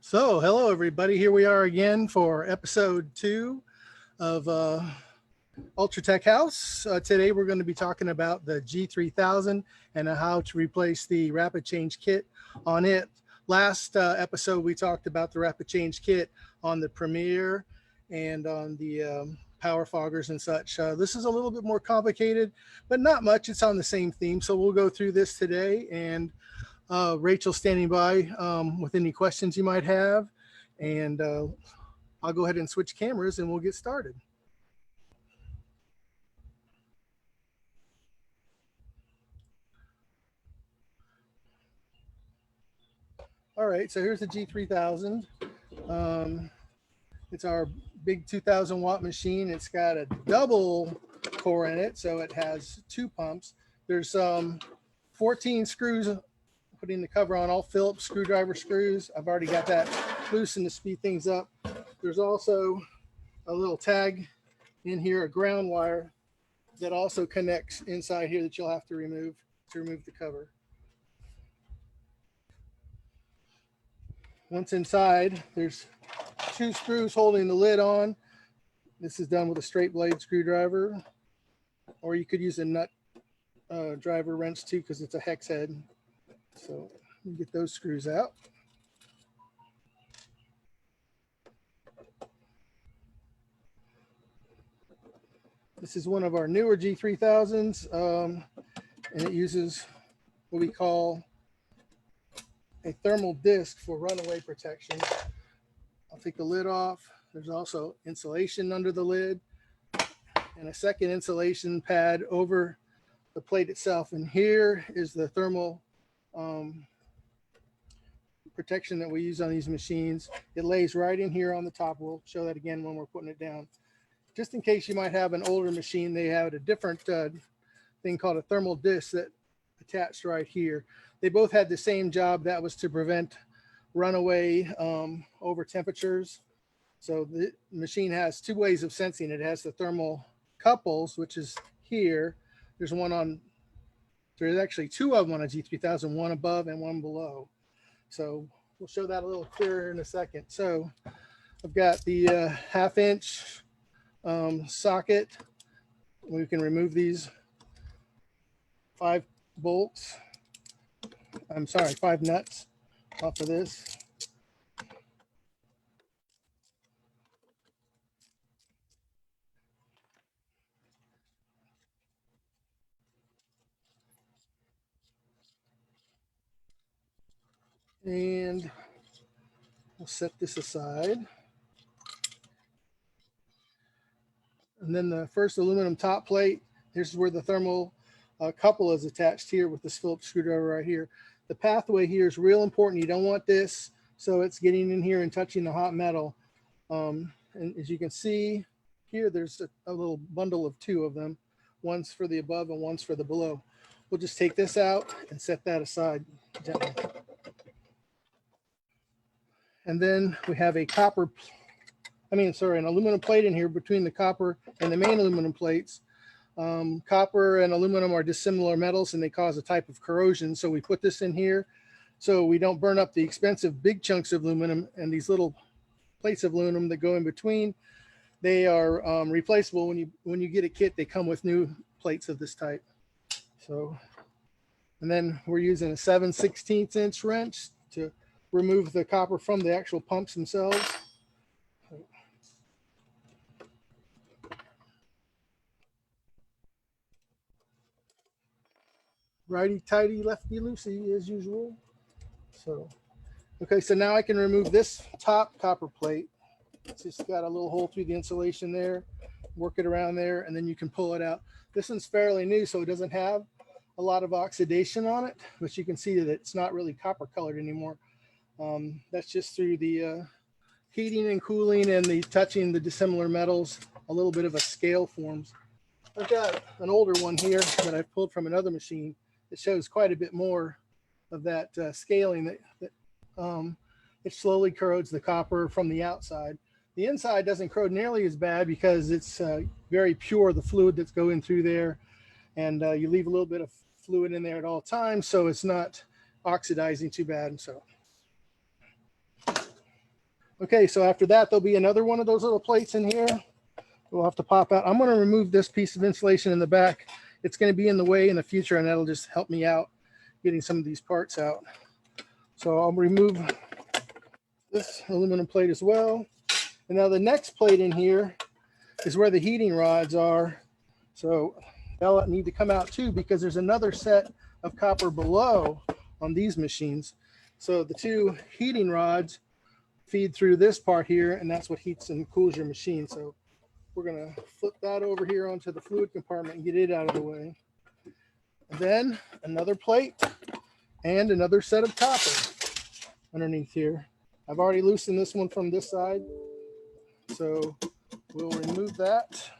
So, hello everybody. Here we are again for episode 2 of Ultratech House. Today we're going to be talking about the G3000 and how to replace the rapid change kit on it. Last episode we talked about the rapid change kit on the Premier and on the power foggers and such. This is a little bit more complicated, but not much. It's on the same theme. So we'll go through this today, and Rachel standing by with any questions you might have, and I'll go ahead and switch cameras and we'll get started. All right, so here's the G3000. It's our big 2000 watt machine. It's got a double core in it, so it has 2 pumps. There's 14 screws putting the cover on, all Phillips screwdriver screws. I've already got that loosened to speed things up. There's also a little tag in here, a ground wire that also connects inside here that you'll have to remove the cover. Once inside, there's 2 screws holding the lid on. This is done with a straight blade screwdriver, or you could use a nut driver wrench too, because it's a hex head. So you get those screws out. This is one of our newer G3000s, and it uses what we call a thermal disc for runaway protection. I'll take the lid off. There's also insulation under the lid and a second insulation pad over the plate itself. And here is the thermal protection that we use on these machines. It lays right in here on the top. We'll show that again when we're putting it down. Just in case you might have an older machine, they have a different thing called a thermal disc that attached right here. They both had the same job. That was to prevent runaway over temperatures. So the machine has 2 ways of sensing. It has the thermal couples, which is here. There's actually 2 of them on a G3000, one above and one below. So we'll show that a little clearer in a second. So I've got the 1/2 inch socket. We can remove these 5 bolts. I'm sorry, 5 nuts off of this. And we'll set this aside. And then the first aluminum top plate, here's where the thermal couple is attached here with this Phillips screwdriver right here. The pathway here is real important. You don't want this, so it's getting in here and touching the hot metal. And as you can see here, there's a little bundle of 2 of them. One's for the above and one's for the below. We'll just take this out and set that aside gently. And then we have an aluminum plate in here between the copper and the main aluminum plates. Copper and aluminum are dissimilar metals and they cause a type of corrosion. So we put this in here so we don't burn up the expensive big chunks of aluminum, and these little plates of aluminum that go in between, they are replaceable. When you get a kit, they come with new plates of this type. So, and then we're using a 7/16 inch wrench to remove the copper from the actual pumps themselves. Righty tighty, lefty loosey as usual. So, okay, so now I can remove this top copper plate. It's just got a little hole through the insulation there. Work it around there, and then you can pull it out. This one's fairly new, so it doesn't have a lot of oxidation on it, but you can see that it's not really copper colored anymore. That's just through the heating and cooling and the touching the dissimilar metals, a little bit of a scale forms. I've got an older one here that I've pulled from another machine. It shows quite a bit more of that scaling that it slowly corrodes the copper from the outside. The inside doesn't corrode nearly as bad because it's very pure, the fluid that's going through there, and you leave a little bit of fluid in there at all times, so it's not oxidizing too bad. And so Okay, so after that, there'll be another one of those little plates in here. We'll have to pop out. I'm going to remove this piece of insulation in the back. It's going to be in the way in the future, and that'll just help me out getting some of these parts out. So I'll remove this aluminum plate as well. And now the next plate in here is where the heating rods are. So they'll need to come out too, because there's another set of copper below on these machines. So the two heating rods feed through this part here, and that's what heats and cools your machine. So we're going to flip that over here onto the fluid compartment and get it out of the way. And then another plate and another set of copper underneath here. I've already loosened this one from this side, so we'll remove that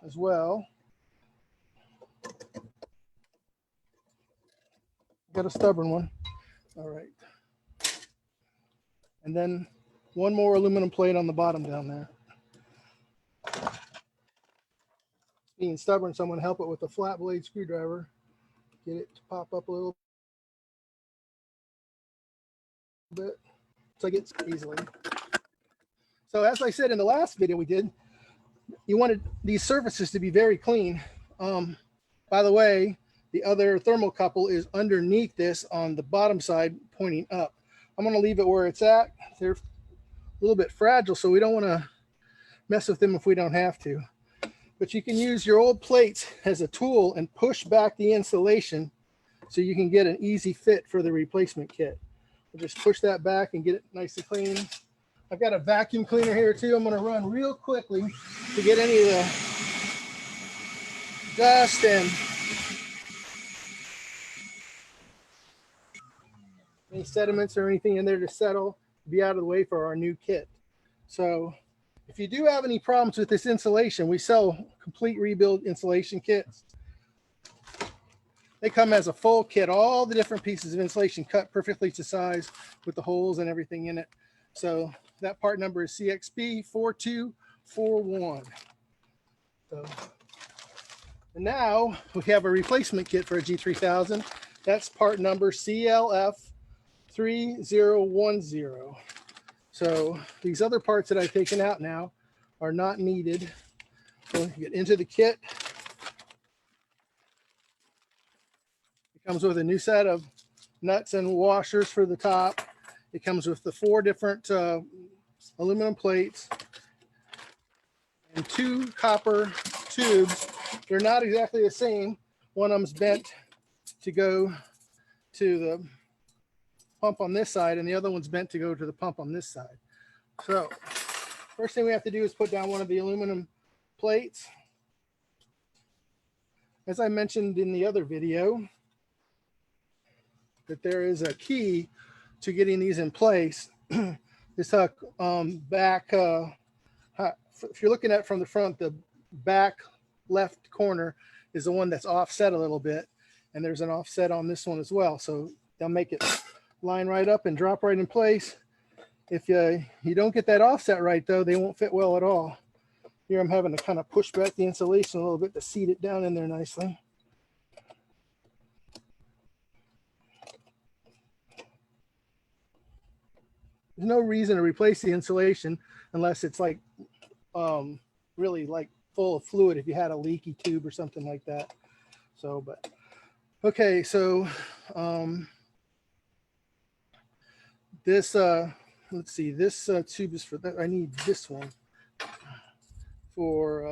as well. Got a stubborn one. All right. And then one more aluminum plate on the bottom down there. Being stubborn, so I'm going to help it with a flat blade screwdriver. Get it to pop up a little bit so I get easily. So as I said in the last video we did, you wanted these surfaces to be very clean. By the way, the other thermocouple is underneath this on the bottom side pointing up. I'm going to leave it where it's at. They're a little bit fragile, so we don't want to mess with them if we don't have to. But you can use your old plates as a tool and push back the insulation so you can get an easy fit for the replacement kit. We'll just push that back and get it nice and clean. I've got a vacuum cleaner here too. I'm going to run real quickly to get any of the dust and any sediments or anything in there to settle, be out of the way for our new kit. So if you do have any problems with this insulation, we sell complete rebuild insulation kits. They come as a full kit, all the different pieces of insulation cut perfectly to size with the holes and everything in it. So that part number is CXB4241. So, and now we have a replacement kit for a G3000. That's part number CLF3010. So these other parts that I've taken out now are not needed. So you get into the kit. It comes with a new set of nuts and washers for the top. It comes with the 4 different aluminum plates and 2 copper tubes. They're not exactly the same. One of them's bent to go to the pump on this side, and the other one's bent to go to the pump on this side. So first thing we have to do is put down one of the aluminum plates. As I mentioned in the other video, that there is a key to getting these in place. This back, if you're looking at it from the front, the back left corner is the one that's offset a little bit, and there's an offset on this one as well. So they'll make it line right up and drop right in place. If you don't get that offset right though, they won't fit well at all. Here I'm having to kind of push back the insulation a little bit to seat it down in there nicely. There's no reason to replace the insulation unless it's like really like full of fluid, if you had a leaky tube or something like that. So, but okay, so this let's see, this tube is for that. I need this one for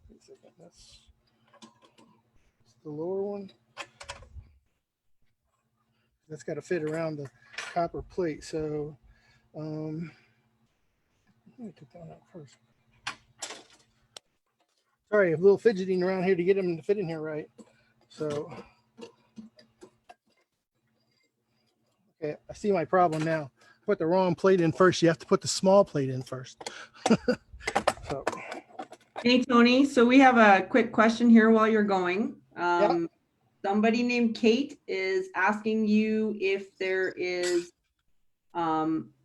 wait a second, that's the lower one. That's got to fit around the copper plate. So let me take that one out first. Sorry, a little fidgeting around here to get them to fit in here right. So okay, I see my problem now. I put the wrong plate in first. You have to put the small plate in first. So. Hey, Tony. So we have a quick question here while you're going. Yeah. Somebody named Kate is asking you if there is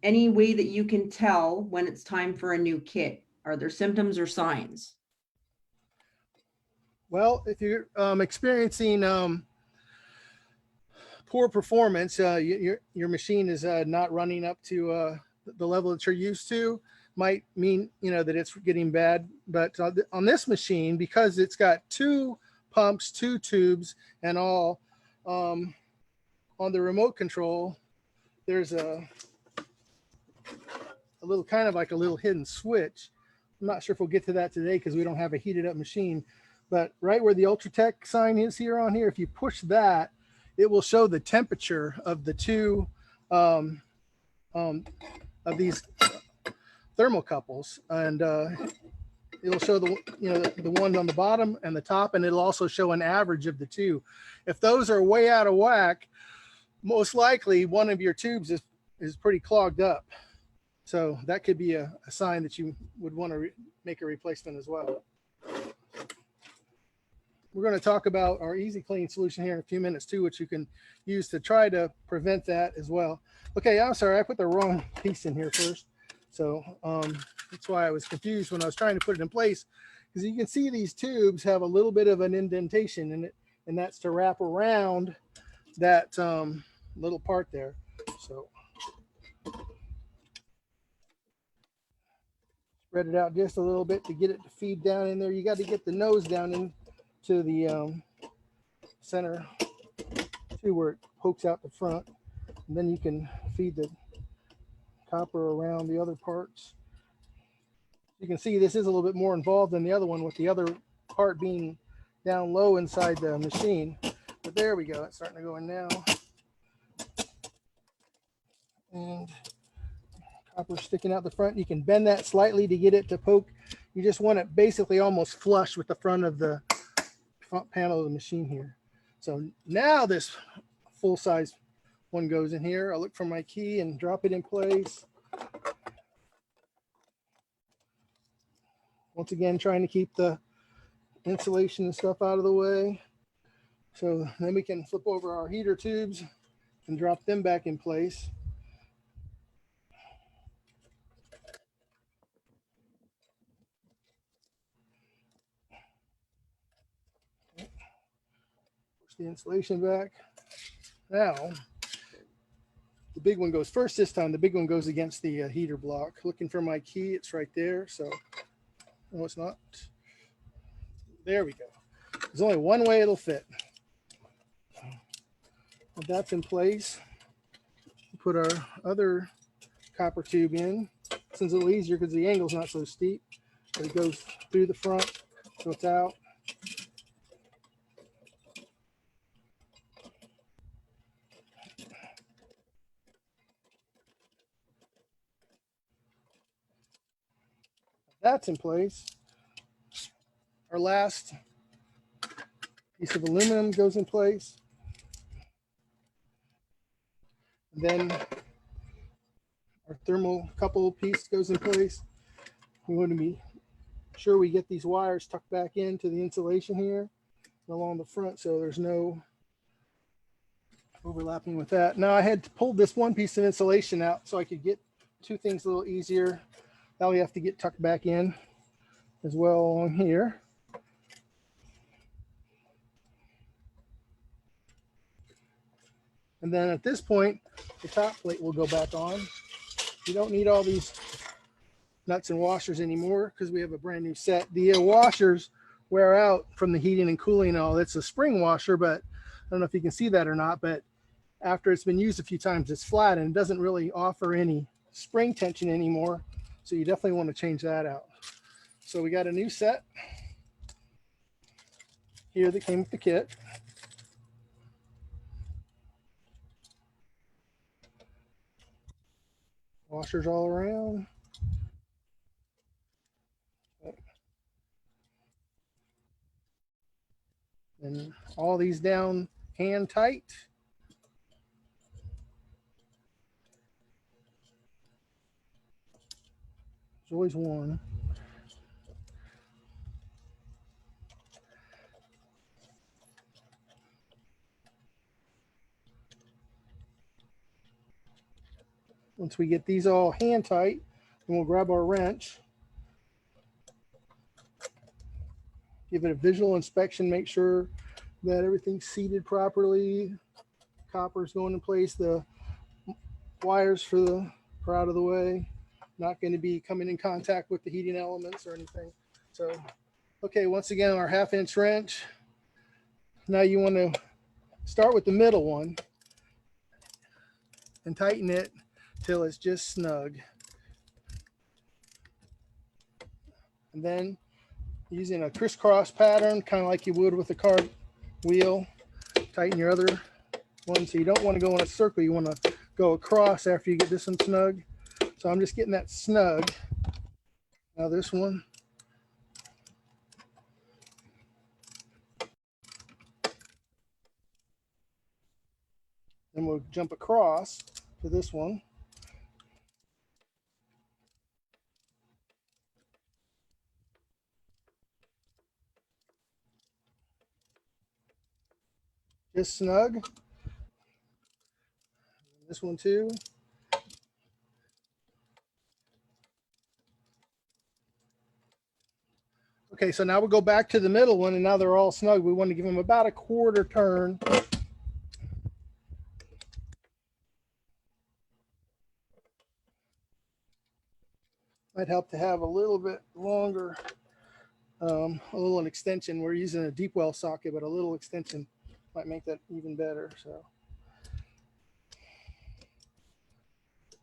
any way that you can tell when it's time for a new kit. Are there symptoms or signs? Well, if you're experiencing poor performance, your machine is not running up to the level that you're used to, might mean, that it's getting bad. But on this machine, because it's got 2 pumps, 2 tubes, and all, on the remote control, there's a little kind of like a little hidden switch. I'm not sure if we'll get to that today because we don't have a heated up machine. But right where the Ultratech sign is here on here, if you push that, it will show the temperature of the 2 of these thermocouples, and it'll show the one on the bottom and the top, and it'll also show an average of the 2. If those are way out of whack, most likely one of your tubes is pretty clogged up. So that could be a sign that you would want to make a replacement as well. We're going to talk about our Easy Clean solution here in a few minutes too, which you can use to try to prevent that as well. Okay, I'm sorry, I put the wrong piece in here first. So that's why I was confused when I was trying to put it in place, because you can see these tubes have a little bit of an indentation in it, and that's to wrap around that little part there. So spread it out just a little bit to get it to feed down in there. You got to get the nose down into the center too, where it pokes out the front, and then you can feed the copper around the other parts. You can see this is a little bit more involved than the other one, with the other part being down low inside the machine. But there we go, it's starting to go in now. And copper sticking out the front. You can bend that slightly to get it to poke. You just want it basically almost flush with the front of the front panel of the machine here. So now this full size one goes in here. I'll look for my key and drop it in place. Once again, trying to keep the insulation and stuff out of the way. So then we can flip over our heater tubes and drop them back in place. Push the insulation back. Now, the big one goes first this time. The big one goes against the heater block. Looking for my key, it's right there. So, no, it's not. There we go. There's only one way it'll fit. Well, that's in place. Put our other copper tube in. This is a little easier because the angle's not so steep. But it goes through the front, so it's out. That's in place. Our last piece of aluminum goes in place. And then our thermocouple piece goes in place. We want to be sure we get these wires tucked back into the insulation here along the front, so there's no overlapping with that. Now I had to pull this one piece of insulation out so I could get 2 things a little easier. Now we have to get tucked back in as well on here. And then at this point, the top plate will go back on. You don't need all these nuts and washers anymore because we have a brand new set. The washers wear out from the heating and cooling and all. It's a spring washer, but I don't know if you can see that or not, but after it's been used a few times, it's flat and it doesn't really offer any spring tension anymore. So you definitely want to change that out. So we got a new set here that came with the kit. Washers all around. And all these down hand tight. There's always one. Once we get these all hand tight, then we'll grab our wrench, give it a visual inspection, make sure that everything's seated properly, copper's going in place. The wires are out of the way. Not going to be coming in contact with the heating elements or anything. So, okay, once again, our 1/2-inch wrench. Now you want to start with the middle one and tighten it till it's just snug. And then using a crisscross pattern, kind of like you would with a car wheel, tighten your other one. So you don't want to go in a circle. You want to go across after you get this one snug. So I'm just getting that snug. Now this one. Then we'll jump across to this one. Just snug. This one too. Okay, so now we'll go back to the middle one, and now they're all snug. We want to give them about a 1/4 turn. Might help to have a little bit longer, a little extension. We're using a deep well socket, but a little extension might make that even better. So,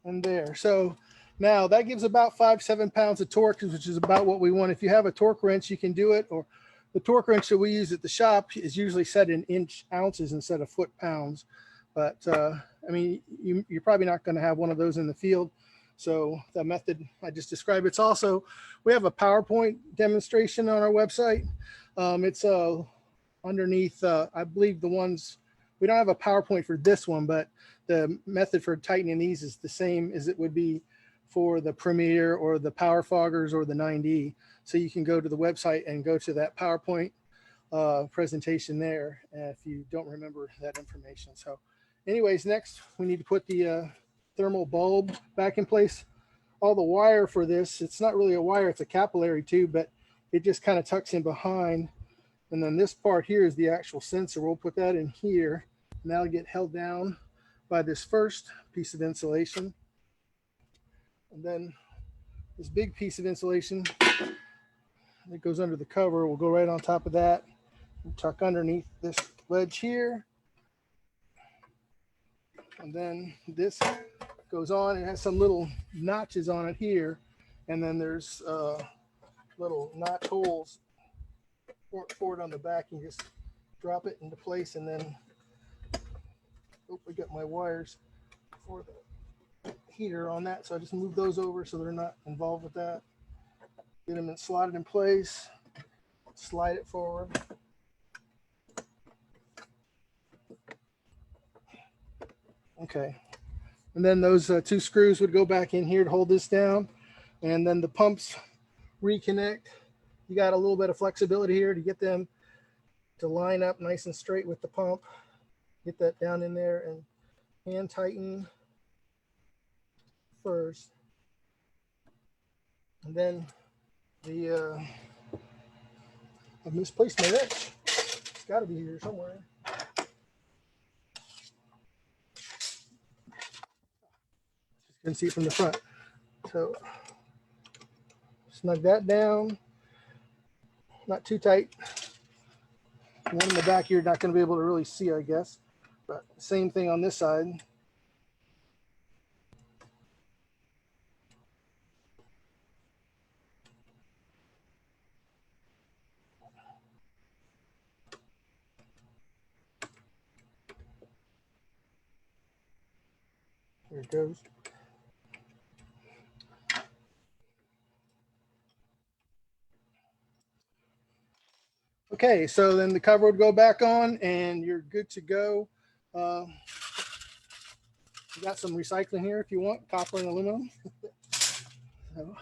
and there. So now that gives about 5-7 pounds of torque, which is about what we want. If you have a torque wrench, you can do it. Or the torque wrench that we use at the shop is usually set in inch ounces instead of foot pounds. But I mean, you're probably not going to have one of those in the field. So the method I just described, it's also, we have a PowerPoint demonstration on our website. It's underneath, I believe the ones, we don't have a PowerPoint for this one, but the method for tightening these is the same as it would be for the Premier or the Power Foggers or the 9D. So you can go to the website and go to that PowerPoint presentation there if you don't remember that information. So anyways, next we need to put the thermal bulb back in place. All the wire for this, it's not really a wire, it's a capillary tube, but it just kind of tucks in behind. And then this part here is the actual sensor. We'll put that in here, and that'll get held down by this first piece of insulation. And then this big piece of insulation that goes under the cover will go right on top of that and tuck underneath this ledge here. And then this goes on. It has some little notches on it here, and then there's little notch holes for it on the back. You just drop it into place, and then oh, I got my wires for the heater on that, so I just move those over so they're not involved with that. Get them slotted in place, slide it forward. Okay. And then those 2 screws would go back in here to hold this down. And then the pumps reconnect. You got a little bit of flexibility here to get them to line up nice and straight with the pump. Get that down in there and hand tighten first. And then the, I've misplaced my wrench. It's got to be here somewhere. Can see it from the front. So snug that down, not too tight. One in the back you're not going to be able to really see, I guess, but same thing on this side. There it goes. Okay, so then the cover would go back on and you're good to go. You got some recycling here if you want, copper and aluminum. So,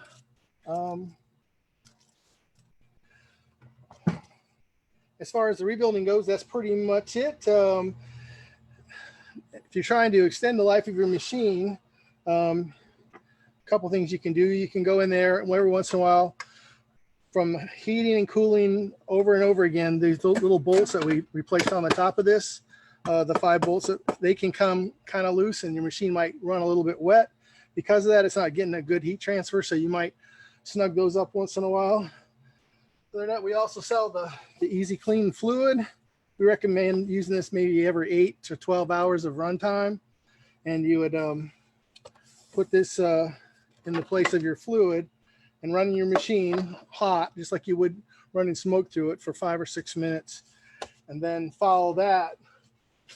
as far as the rebuilding goes, that's pretty much it. If you're trying to extend the life of your machine, a couple things you can do. You can go in there every once in a while, from heating and cooling over and over again, these little bolts that we replaced on the top of this, the 5 bolts, they can come kind of loose and your machine might run a little bit wet. Because of that, it's not getting a good heat transfer, so you might snug those up once in a while. Other than that, we also sell the Easy Clean fluid. We recommend using this maybe every 8 to 12 hours of runtime. And you would put this in the place of your fluid and running your machine hot, just like you would running smoke through it for 5 or 6 minutes. And then follow that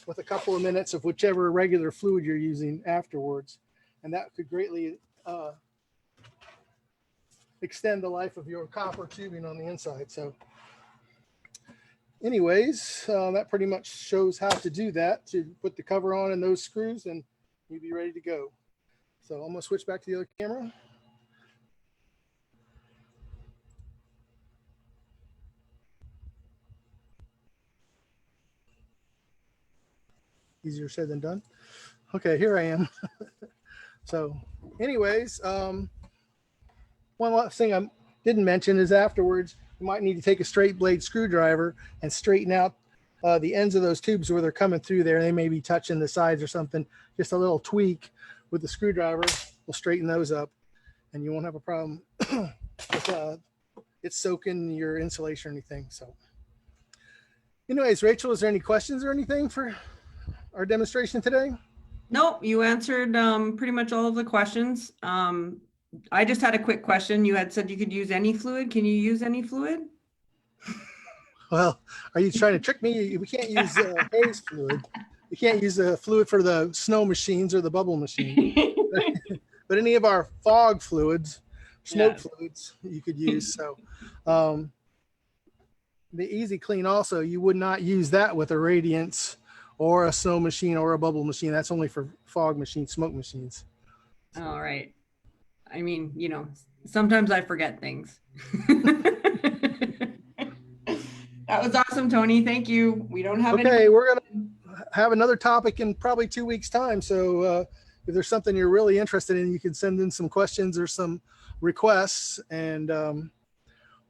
with a couple of minutes of whichever regular fluid you're using afterwards. And that could greatly extend the life of your copper tubing on the inside. So anyways, that pretty much shows how to do that, to put the cover on and those screws, and you'll be ready to go. So I'm gonna switch back to the other camera. Easier said than done. Okay, here I am. So anyways, one last thing I didn't mention is afterwards, you might need to take a straight blade screwdriver and straighten out the ends of those tubes where they're coming through there. They may be touching the sides or something. Just a little tweak with the screwdriver will straighten those up, and you won't have a problem with it soaking your insulation or anything. So anyways, Rachel, is there any questions or anything for our demonstration today? Nope, you answered pretty much all of the questions. I just had a quick question. You had said you could use any fluid. Can you use any fluid? Well, are you trying to trick me? We can't use haze fluid. We can't use the fluid for the snow machines or the bubble machine. But any of our fog fluids, smoke fluids, you could use. So the Easy Clean also, you would not use that with a radiance or a snow machine or a bubble machine. That's only for fog machines, smoke machines. All right. I mean, you know, sometimes I forget things. That was awesome, Tony. Thank you. We don't have Okay, we're going to have another topic in probably 2 weeks' time. So if there's something you're really interested in, you can send in some questions or some requests, and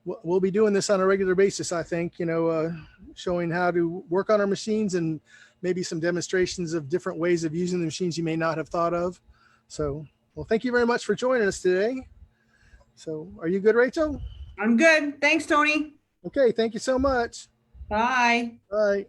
we'll be doing this on a regular basis, I think, you know, showing how to work on our machines and maybe some demonstrations of different ways of using the machines you may not have thought of. So, well, thank you very much for joining us today. So are you good, Rachel? I'm good. Thanks, Tony. Okay, thank you so much. Bye. Bye.